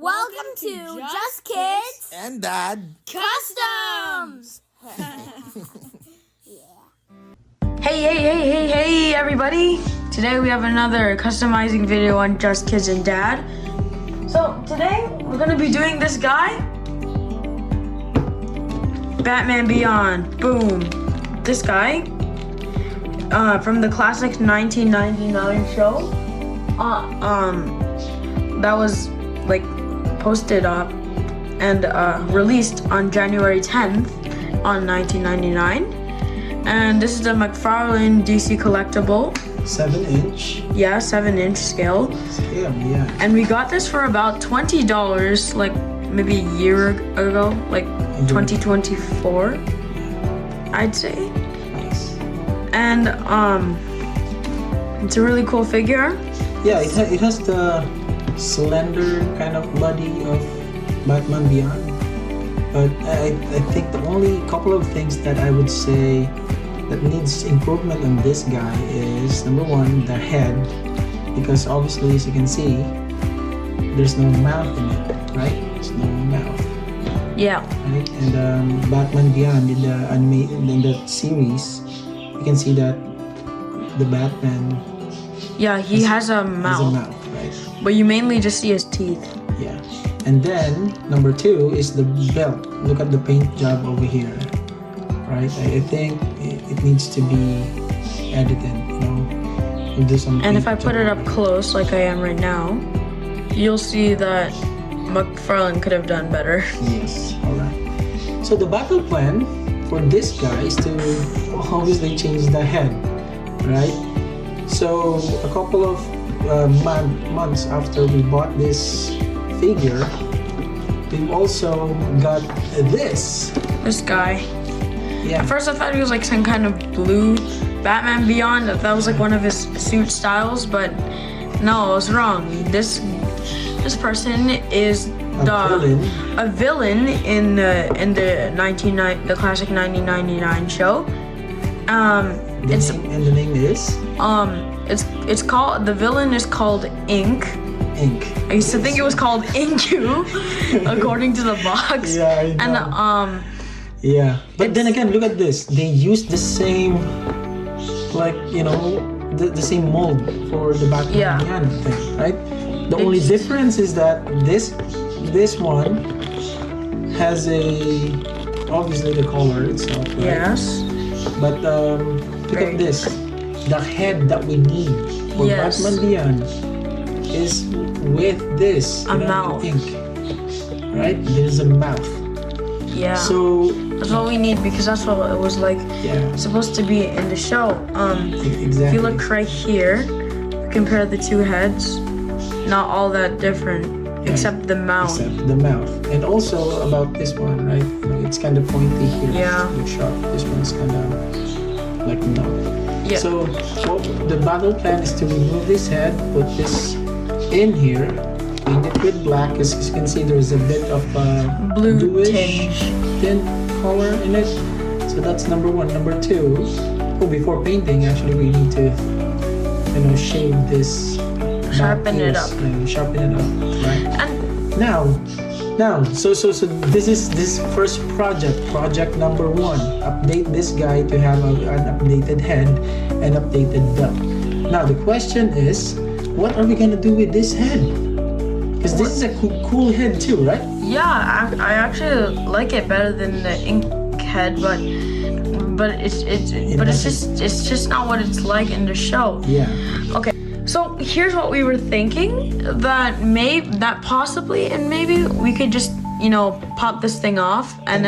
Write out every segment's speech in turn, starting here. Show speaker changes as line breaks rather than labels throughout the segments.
Welcome to Just Kids
and Dad
Customs!
Hey, everybody! Today we have another customizing video on Just Kids and Dad. So today we're gonna be doing this guy. Batman Beyond, boom. This guy, from the classic 1999 show. That was like posted up and released on January 10th on 1999. And this is the McFarlane DC collectible.
7-inch.
Yeah, 7-inch scale.
Yeah.
And we got this for about $20, like maybe a year ago, like 2024, I'd say.
Nice.
And it's a really cool figure.
Yeah, it has the slender kind of body of Batman Beyond. But I think the only couple of things that I would say that needs improvement on this guy is, number one, the head, because obviously, as you can see, there's no mouth in it, right? There's no mouth.
Yeah.
Right? And Batman Beyond in the series, you can see that the Batman
Yeah, he has a mouth.
Right?
But you mainly just see his teeth.
Yeah. And then number two is the belt. Look at the paint job over here. Right? I think it needs to be edited, We'll do some
And if I
paint
put it
job.
up close like I am right now, you'll see that McFarlane could have done better.
Yes. Alright. So the battle plan for this guy is to obviously change the head. Right? So a couple of months after we bought this figure, we've also got this.
This guy.
Yeah.
At first I thought he was like some kind of blue Batman Beyond. That was like one of his suit styles, but no, I was wrong. This person is a villain in the classic 1999 show.
The name is?
It's called, the villain is called Ink. I used to think it was called Inku, according to the box.
Yeah, I know.
And
yeah, but then again, look at this. They used the same, the same mold for the Batman Beyond thing, right? The only difference is that this one has obviously the color itself, right?
yes.
But look at this. The head that we need for Batman Beyond is with this
mouth.
Ink, right? There's a mouth.
Yeah.
So
that's what we need, because that's what it was like supposed to be in the show.
Exactly.
If you look right here, compare the two heads, not all that different, except the mouth.
Except the mouth. And also about this one, right? It's kind of pointy here.
Yeah.
It's sharp. This one's kind of like no.
Yeah.
So the battle plan is to remove this head, put this in here, paint it with black. As you can see, there's a bit of
Blue
tinge color in it. So that's number one. Number two, before painting, actually we need to shave this.
Sharpen it up.
Sharpen it up, right?
And
Now, so this first project number one. Update this guy to have an updated head and updated belt. Now the question is, what are we gonna do with this head? Because this is a cool head too, right?
yeah, I actually like it better than the Ink head, but it's just not what it's like in the show.
Yeah.
Okay. So here's what we were thinking, that possibly we could just, pop this thing off and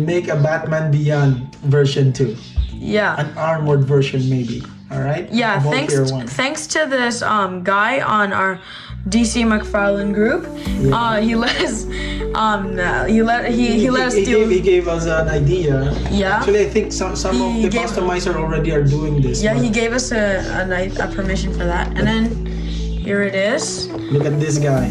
make a Batman Beyond version 2.
yeah.
An armored version maybe. All right?
Yeah, thanks to this guy on our DC McFarlane group.
Yeah.
He let us do.
He gave us an idea.
Yeah.
Actually, I think some of the customizer already are doing this.
Yeah, he gave us a permission for that, and then here it is.
Look at this guy,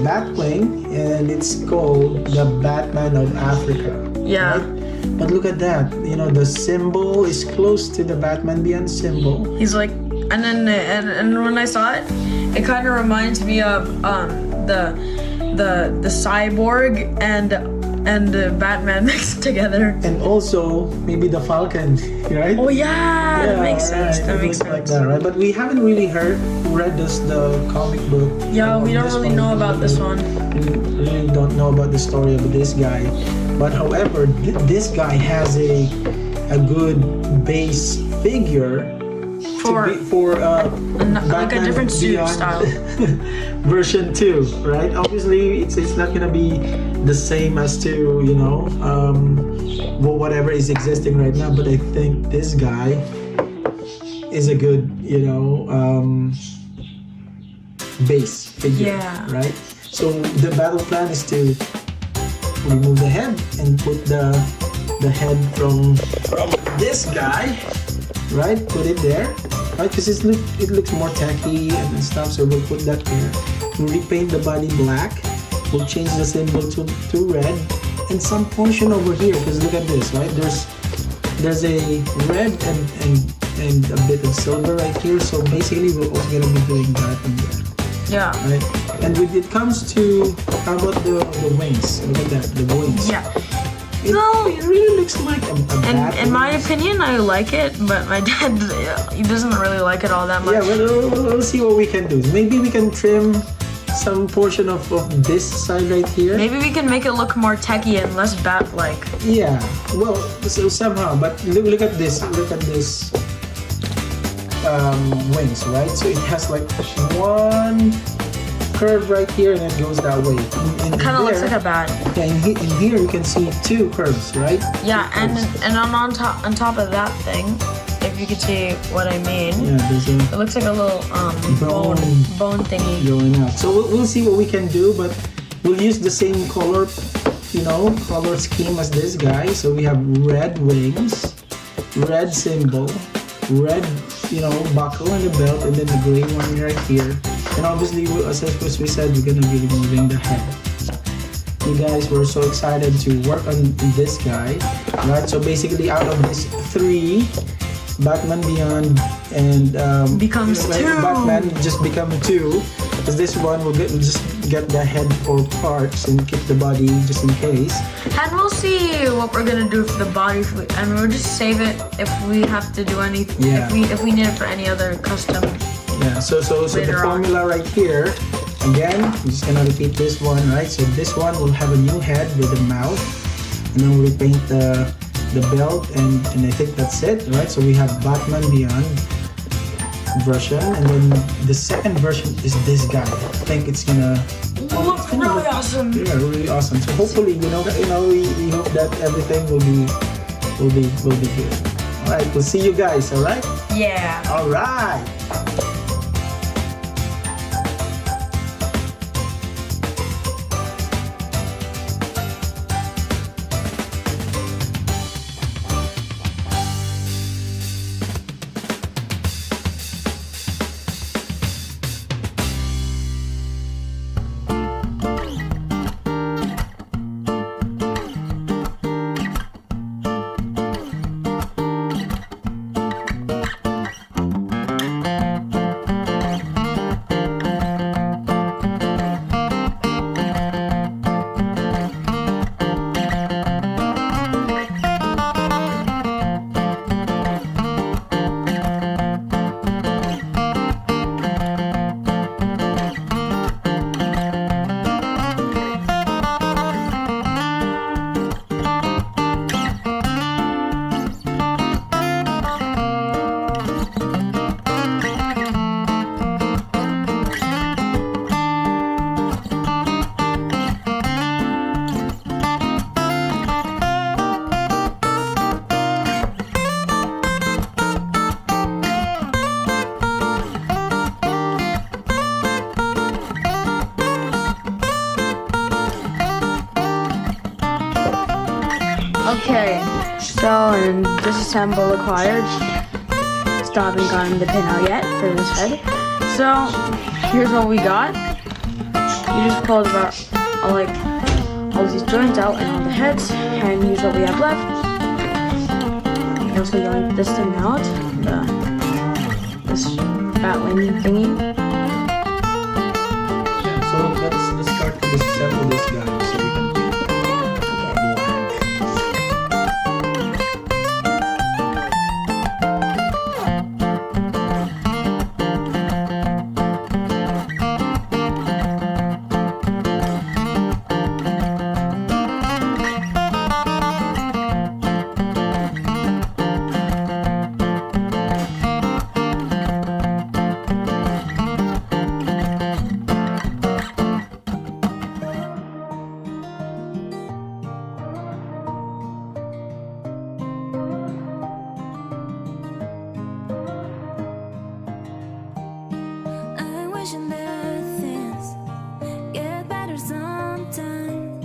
Batwing, and it's called the Batman of Africa.
Yeah.
Right? But look at that. The symbol is close to the Batman Beyond symbol.
He's like, and then when I saw it, it kind of reminds me of the cyborg and Batman mixed together.
And also maybe the Falcon, right?
Oh yeah, that makes sense.
Right.
That
It
makes
looks like
sense.
that, right? But we haven't really read the comic book.
Yeah, we don't
This
really
one.
know about this one.
We really don't know about the story of this guy. But however, this guy has a good base figure
For like a
Batman
different suit
Beyond
style.
version 2, right? Obviously, it's not gonna be the same as to whatever is existing right now. But I think this guy is a good base figure,
Yeah.
right? So the battle plan is to remove the head and put the head from this guy, right? Put it there, right? Because it looks more tacky and stuff. So we'll put that there. We'll repaint the body black. We'll change the symbol to red and some portion over here. Because look at this, right? There's a red and a bit of silver right here. So basically, we're also gonna be doing that in there.
Yeah.
Right? And when it comes to, how about the wings? Look at that, the wings.
Yeah.
It really looks like a bat.
In my opinion, I like it, but my dad, he doesn't really like it all that much.
Yeah, we'll see what we can do. Maybe we can trim some portion of this side right here.
Maybe we can make it look more techy and less bat-like.
Yeah, well, so somehow, but look at this. Look at this wings, right? So it has like one curve right here and it goes that way.
It kind of looks like a bat.
Yeah, in here you can see two curves, right?
Yeah, and on top of that thing, if you could see what I mean,
Yeah, there's
it looks like a little bone thingy.
going out. So we'll see what we can do, but we'll use the same color scheme as this guy. So we have red wings, red symbol, red buckle and the belt, and then the gray one right here. And obviously, as we said, we're gonna be removing the head. You guys were so excited to work on this guy, right? So basically, out of these 3, Batman Beyond and
Becomes 2.
Batman just become 2. Because this one we'll just get the head for parts and keep the body just in case.
And we'll see what we're gonna do for the body, and we'll just save it if we have to do anything.
Yeah.
If we need it for any other custom.
Yeah, so the
Later on.
formula right here, again, I'm just gonna repeat this one, right? So this one will have a new head with a mouth, and then we'll paint the belt, and I think that's it, right? So we have Batman Beyond version, and then the second version is this guy. I think it's gonna
Looks really awesome.
yeah, really awesome. So hopefully, we hope that everything will be good. All right, we'll see you guys. All right.
Yeah.
All right.
Okay, so and disassemble acquired. Still haven't gotten the pin out yet for this head. So here's what we got. You just pull all these joints out and all the heads, and use what we have left. You also yank this thing out, this bat wing thingy.
So that's start to disassemble this guy so we can paint it black.
I'm wishing that things get better sometime.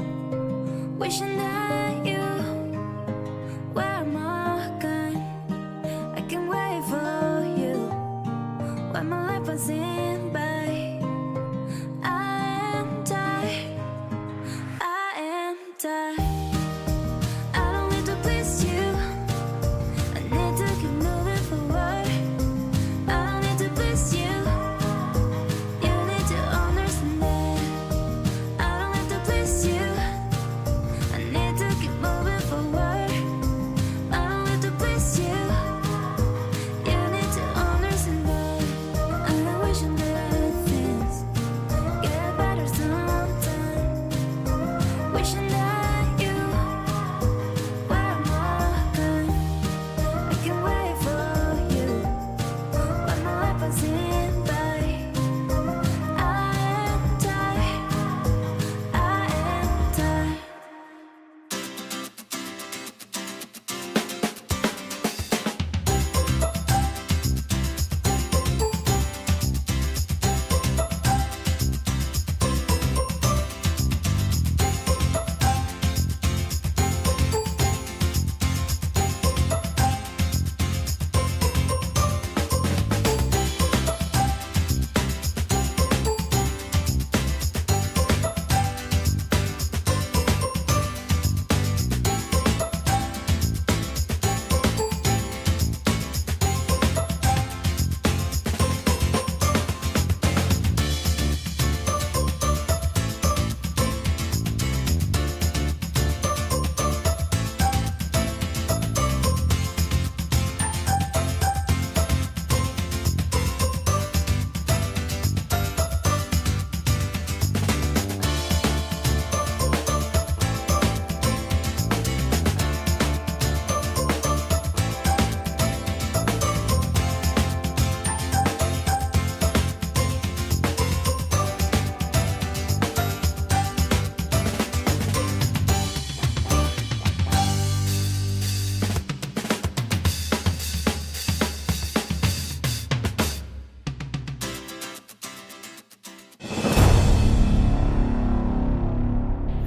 Wishing that you were more kind. I can wait for you when my life passing by. I am tired. I am tired. I don't need to please you. I need to keep moving forward. I don't need to please you. You need to understand that I don't have to please you. I need to keep moving forward. I don't have to please you. You need to understand that I'm wishing that things get better sometime. Wishing that you were more kind. I can wait for you when my life passing by. I am tired. I am tired.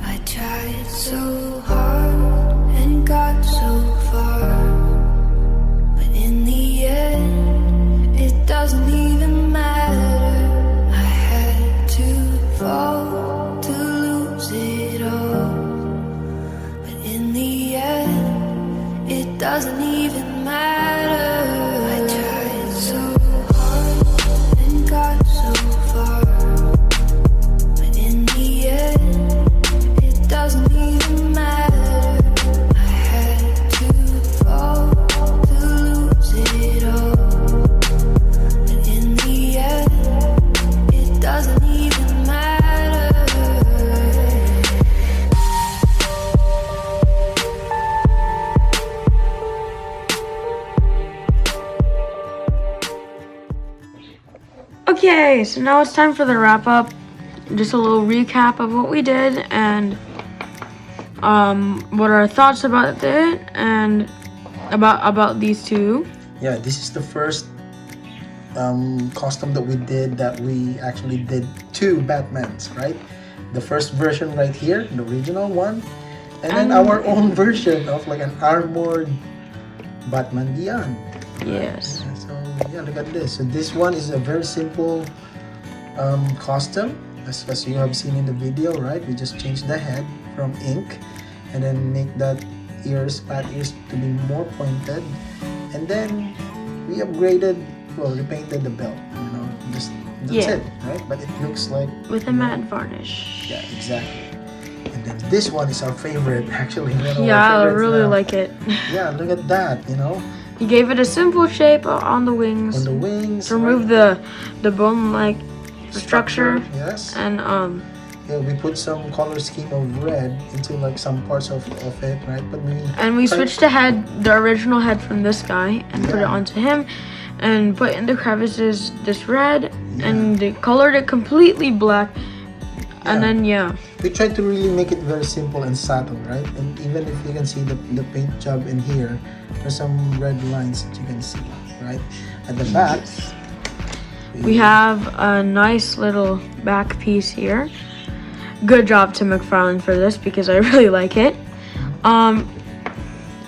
I tried so hard and got so far, but in the end, it doesn't even matter. I had to fall to lose it all, but in the end, it doesn't even matter. I tried so hard and got so far, but in the end, it doesn't even matter. I had to fall to lose it all, but in the end, it doesn't even matter.
Okay, so now it's time for the wrap up. Just a little recap of what we did and what our thoughts about it and about these two.
Yeah, this is the first costume that we did that we actually did two Batmans, right? The first version right here, the original one, and then our own version of like an armored Batman Beyond.
Yes.
So yeah, look at this. So this one is a very simple costume, as you have seen in the video, right? We just changed the head from ink and then make that bat ears to be more pointed, and then we upgraded, well, repainted the belt, you know, just That's
Yeah.
it, right? But it looks like
with a matte varnish.
yeah, exactly. And then this one is our favorite, actually. One of our
Yeah, I
favorites
really
now.
like it.
Yeah, look at that. You know,
He gave it a simple shape on the wings.
on the wings.
To remove
right?
the bone-like structure.
Yes.
And
Yeah, we put some color scheme of red into like some parts of it, right? But
we switched the original head from this guy and put it
Yeah.
onto him, and put in the crevices this red,
Yeah.
and colored it completely black. And
Yeah.
then
we tried to really make it very simple and subtle, right? And even if you can see the paint job in here, there's some red lines that you can see, right? At the back,
we have a nice little back piece here. Good job to McFarlane for this because I really like it.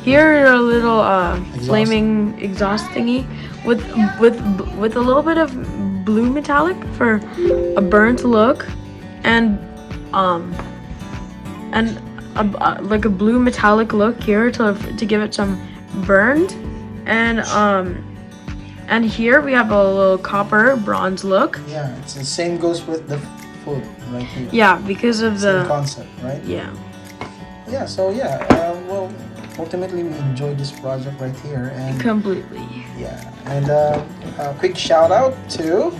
Here are a little flaming exhaust thingy with a little bit of blue metallic for a burnt look, and like a blue metallic look here to give it some burned, and here we have a little copper bronze look.
yeah, it's the same goes with the foot right here.
Yeah, because of
Same
the
concept, right?
yeah.
Yeah. So yeah, well, ultimately we enjoyed this project right here, and
Completely.
yeah, and a quick shout out to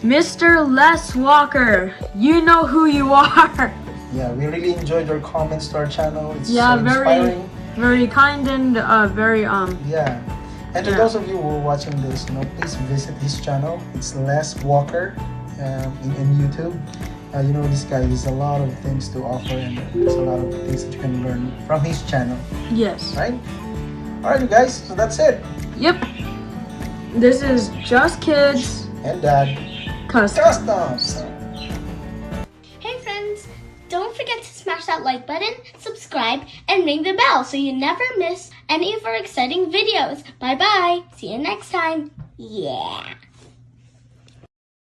Mr. Les Walker, you know who you are.
yeah, we really enjoyed your comments to our channel. It's
Yeah,
so
very,
inspiring.
very kind and very
Yeah. And to
Yeah.
those of you who are watching this, please visit his channel. It's Les Walker in YouTube. This guy has a lot of things to offer, and there's a lot of things that you can learn from his channel,
yes.
right? Alright, you guys, so that's it.
Yep. This is Just Kids
And Dad,
Custom.
customs.
Hey friends, don't forget to smash that like button, subscribe, and ring the bell so you never miss any of our exciting videos. Bye bye. See you next time. Yeah.